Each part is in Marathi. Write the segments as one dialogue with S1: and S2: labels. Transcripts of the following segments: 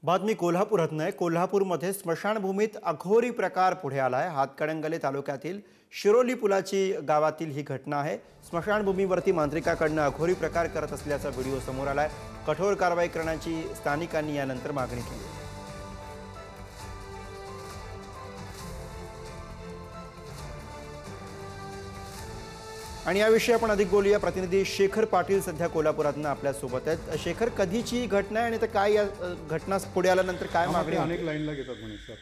S1: बातमी कोल्हापुरातून आहे। कोल्हापूरमध्ये स्मशानभूमीत अघोरी प्रकार पुढे आलाय। हातकणंगले तालुक्यातील शिरोली पुलाची गावातील ही घटना आहे। स्मशानभूमीवरती मांत्रिकाकडून अघोरी प्रकार करत असल्याचा व्हिडिओ समोर आलाय। कठोर कारवाई करण्याची स्थानिकांनी यानंतर मागणी केली। आणि याविषयी आपण अधिक बोलूया। प्रतिनिधी शेखर पाटील सध्या कोल्हापुरातून आपल्या सोबत आहेत। शेखर, कधीची घटना आहे आणि काय या घटना पुढे आल्यानंतर काय मागणी?
S2: अनेक लाईनला घेतात म्हणे सर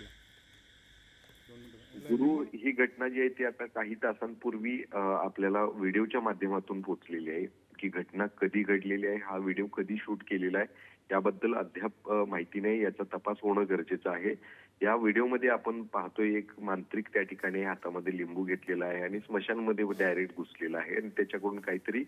S3: गुरु, ही घटना जी आहे ती आता काही तासांपूर्वी आपल्याला व्हिडिओच्या माध्यमातून पोहोचलेली आहे की घटना कधी घडलेली आहे, हा व्हिडिओ कधी शूट केलेला आहे याबद्दल अद्याप माहिती नाही। याचा तपास होणं गरजेचं आहे। या व्हिडिओमध्ये आपण पाहतोय एक मांत्रिक त्या ठिकाणी हातामध्ये लिंबू घेतलेला आहे आणि स्मशानमध्ये डायरेक्ट घुसलेला आहे आणि त्याच्याकडून काहीतरी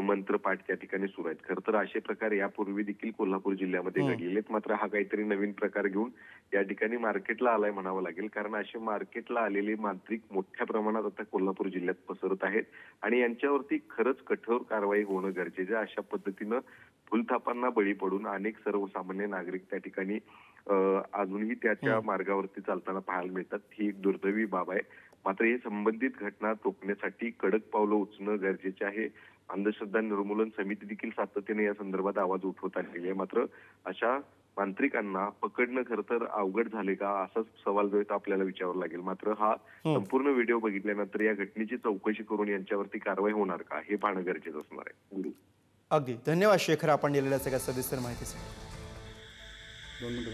S3: मंत्रपाठ त्या ठिकाणी सुरू आहेत। खरं तर असे प्रकार यापूर्वी देखील कोल्हापूर जिल्ह्यामध्ये घडलेले आहेत, मात्र हा काहीतरी नवीन प्रकार घेऊन या ठिकाणी मार्केटला आलाय म्हणावं लागेल, कारण असे मार्केटला आलेले मांत्रिक मोठ्या प्रमाणात आता कोल्हापूर जिल्ह्यात पसरत आहेत आणि यांच्यावरती खरंच कठोर कारवाई होणं गरजेचं आहे। अशा पद्धतीनं फुलथापांना बळी पडून अनेक सर्वसामान्य नागरिक त्या ठिकाणी अजूनही त्याच्या मार्गावरती चालताना पाहायला मिळतात। ही एक दुर्दैवी बाब आहे। मात्र हे संबंधित घटना रोखण्यासाठी कडक पावलं उचलणं गरजेचे आहे। अंधश्रद्धा निर्मूलन समिती देखील सातत्याने या संदर्भात आवाज उठवत आलेली आहे। मात्र अशा मांत्रिकांना पकडणं खरं तर अवघड झाले का, असा सवाल जो आहे तो आपल्याला विचारावा लागेल। मात्र हा संपूर्ण व्हिडिओ बघितल्यानंतर या घटनेची चौकशी करून यांच्यावरती कारवाई होणार का हे पाहणं गरजेचं असणार आहे। गुरु,
S1: अगदी धन्यवाद शेखर, आपण दिलेल्या सगळ्या सविस्तर माहितीसाठी।
S2: 2 मिनिटं